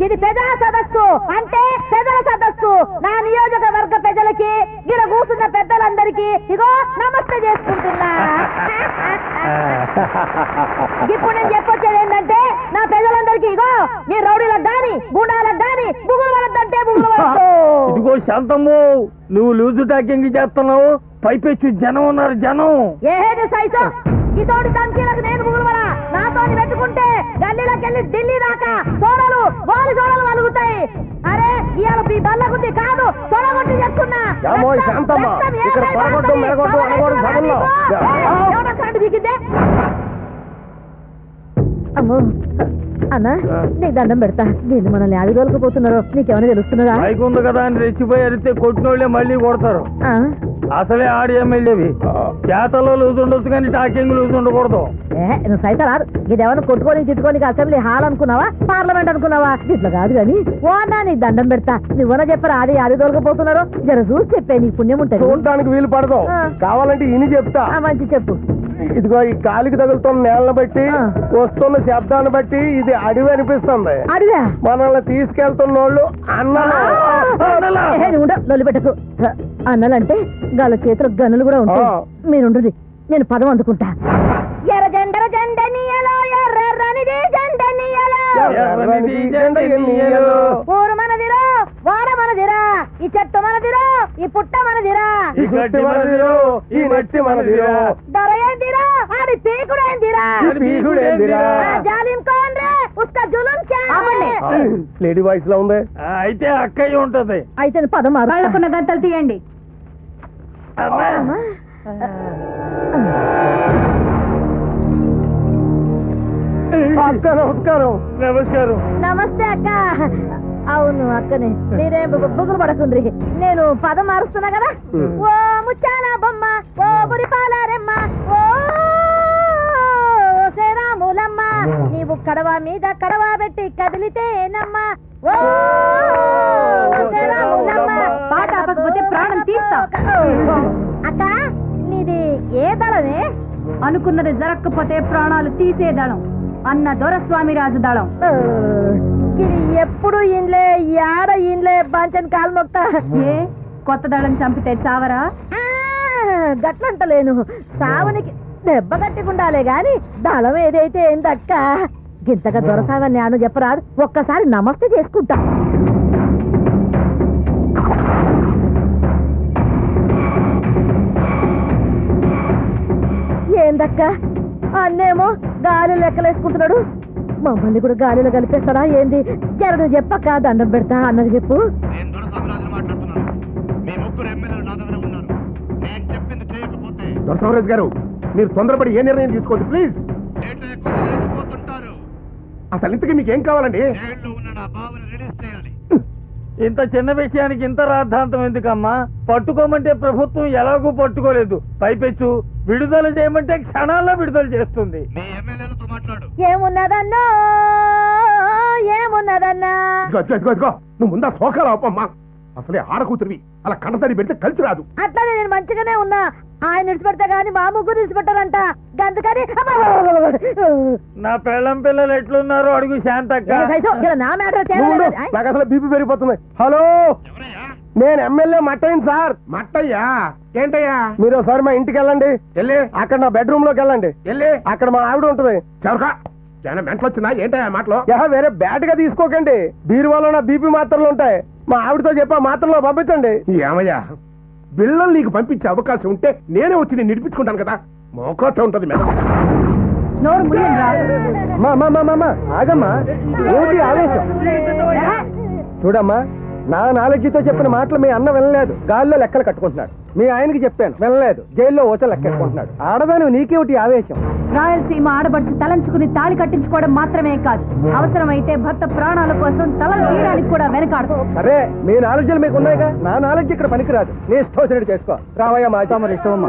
ఇది ప్రజా సదస్సు అంటే ప్రజల సదస్సు. నా నియోజకవర్గ ప్రజలకి గిడ కూర్చున్న పెద్దలందరికీ ఇగో నమస్తే చేసుకుంటున్నా. ఇప్పుడు నేను చెప్పొచ్చేది ఏంటంటే నా ప్రజలందరికీ ఇగో నీ రౌడీలకు గాని గుండాలకు గాని బుగులు పడద్దంటే బుగులు పడద్దు. ఇదిగో శాంతమ్ము, నువ్వు లూజు టాకింగ్ చేస్తున్నావు, పైపెచ్చు జనం ఉన్నారు. జనం ఏది సైజు ఇతోటి తంకీలకు నేను బుగులువలా నాతో పెట్టుకుంటే గల్లీలోకి వెళ్ళి ఢిల్లీ దాకా సోడలు గోలి సోడలు వలుగుతాయి. అరే ఇవాళ ఈ బల్లగుద్ది కాదు సొడగొట్టి చెప్తున్నా. కరెంటు బీకిందే. అమ్మో అన్నా నీకు దండం పెడతా. దీన్ని మనల్ని ఆడి తోలుకుపోతున్నారో నీకేమైనా తెలుస్తున్నదా? బైక్ ఉంది కదా అని రెచ్చిపోయి అడిగితే కొట్టినోళ్ళే మళ్ళీ కొడతారు. అసలే ఆడి ఎమ్మెల్యేవి చేతలో లూజ్ ఉండొచ్చు కానీ టాకింగ్ లూజ్ ఉండకూడదు. నువ్వు సైతం రాదు. ఇదేమన్నా కొట్టుకొని తిట్టుకొని అసెంబ్లీ హాల్ అనుకున్నావా, పార్లమెంట్ అనుకున్నావా? ఇట్లా కాదు కానీ ఓ అన్నా నీకు దండం పెడతా. నువ్వన్నా చెప్పరా ఆడి తోలుకుపోతున్నారు? జర చూసి చెప్పే నీకు పుణ్యం ఉంటుంది. చూడటానికి వీలు పడదు, కావాలంటే ఇని చెప్తా. మంచి చెప్పు. ఇదిగో ఈ గాలికి తగులుతున్న నేలను బట్టి వస్తున్న శబ్దాన్ని బట్టి ఇది అడవి అనిపిస్తుంది. అడివా మనల్ని తీసుకెళ్తున్నోళ్ళు లొల్లి పెట్టకు. అన్నలంటే గాల చేతులకు గనులు కూడా ఉంటాయి. మీరుండ్రి, నేను పదం అందుకుంటా. ఎర్ర జెండర జెండనీయలో ఎర్రనిది జెండనీయలో ఊరు మనదిరో వాడ మనదిరా, ఈ చెట్టు మనదిరో ఈ పుట్ట మనదిరా, ఈ చెట్టు మనదిరో ఈ నెట్టి మనదిరో, దొర ఏందిరా ఆడి పీకుడేందిరా, పీకుడేందిరా, జాలిం కోన్ రే ఉస్కా జులుం క్యా. లేడీ వాయిస్ లో ఉంది. అయితే అక్కయ్య ఉంటది. అయితే పదం మారుకున్న గంటలు తీయండి. అక్క నమస్కారం. నమస్కారం. నమస్తే అక్క. అవును అక్కనే, మీరేం బుగులు పడకుండ్రి. నేను పదం మారుస్తున్నా కదా. ఓ ముచ్చాల బొమ్మ ఓ బురిపాలరెమ్మ ఓ శ్రీరాములమ్మ, నీవు కడవ మీద కడవ పెట్టి కదిలితేనమ్మా ఓ శ్రీరాములమ్మ. పాట ఆపకపోతే ప్రాణం తీస్తా. అక్క నీది ఏ దళమే? అనుకున్నది జరగకపోతే ప్రాణాలు తీసే దళం అన్న దొరస్వామి రాజు దళం. ఇది ఎప్పుడు ఇండ్లే యాడ ఇండ్లే బాంచని కాలు మొక్తా. ఏ కొత్త దళం చంపితే చావరా? గట్లంటలేను, సావునికి దెబ్బ గట్టికుండాలే గాని దళం ఏదైతే ఏందక్క. గింతగా దొరసావని నేను చెప్పరాదు, ఒక్కసారి నమస్తే చేసుకుంటా. ఏందక్క అన్నేమో గాలి లెక్కలేసుకుంటున్నాడు, మమ్మల్ని కూడా గాలిలో కలిపేస్తాడా ఏంది? జరడు చెప్పక్క, దండం పెడతా అన్నది చెప్పు. దొరసవరాజు గారు, మీరు తొందరపడి ఏ నిర్ణయం తీసుకోవద్దు ప్లీజ్. అసలు ఇంతకీ మీకు ఏం కావాలండి? ఇంత చిన్న విషయానికి ఇంత రాద్ధాంతం ఎందుకమ్మా? పట్టుకోమంటే ప్రభుత్వం ఎలాగూ పట్టుకోలేదు, పైపెచ్చు విడుదల చేయమంటే క్షణాల్లో విడుదల చేస్తుంది. ఏమున్నదన్నా ఏమున్నదన్నా? నువ్వు ముందా సోకాలు ఆపమ్మా. అసలే ఆడకూతురివి, అలా కంటతడి పెడితే కలిసి రాదు. అట్లానే నేను మంచిగానే ఉన్నా, ఆయన నిడిచిపెడతా గాని మా ముగ్గురు నిడిచిపెట్టారంట. గంతకని నా పెళ్ళం పిల్లలు ఎట్లున్నారో అడుగు శాంతక్క. నా మ్యాటర్ నాకు అసలు బీపీ పెరిగిపోతుంది. హలో, నేను ఎమ్మెల్యే మట్టయ్య సార్. మట్టయ్యా? ఏంటయ్యా? మీరు ఒకసారి మా ఇంటికి వెళ్ళండి, వెళ్ళి అక్కడ నా బెడ్రూమ్ లోకి వెళ్ళండి, వెళ్ళి అక్కడ మా ఆవిడ ఉంటుంది. చవకా మెంటలు వచ్చిందా ఏంటయ్యా మాటలో? వేరే బ్యాట్ గా తీసుకోకండి, బీరువాలో నా బీపీ మాత్రలు ఉంటాయి. మా ఆవిడతో చెప్పా మాత్రలో పంపించండి. ఏమయ్యా, బిళ్ళలు నీకు పంపించే అవకాశం ఉంటే నేనే వచ్చి నేను నిడిపించుకుంటాను కదా. మోకోట ఉంటది మేడం. ఆగమ్మా, ఏమిటి ఆవేశం? చూడమ్మా, నా నాలెడ్జితో చెప్పిన మాటలు మీ అన్న వినలేదు, గాల్లో లెక్కలు కట్టుకుంటున్నాడు. మీ ఆయనకి చెప్పాను, వినలేదు, జైల్లో ఓచలు లెక్కెట్టుకుంటున్నాడు. ఆడదాని నీకేమిటి ఆవేశం? రాయలసీమ ఆడబడుచు తలంచుకుని తాళి కట్టించుకోవడం మాత్రమే కాదు, అవసరమైతే భర్త ప్రాణాల కోసం తలలు తీయడానికి కూడా వెనకాడు. సరే, మీ నాలెడ్జ్లు మీకు ఉన్నాయిగా, నా నాలెడ్జ్ ఇక్కడ పనికిరాదు. నీ ఇష్టం వచ్చినట్టు చేసుకో. రావయ్యా, మా ఇష్టం.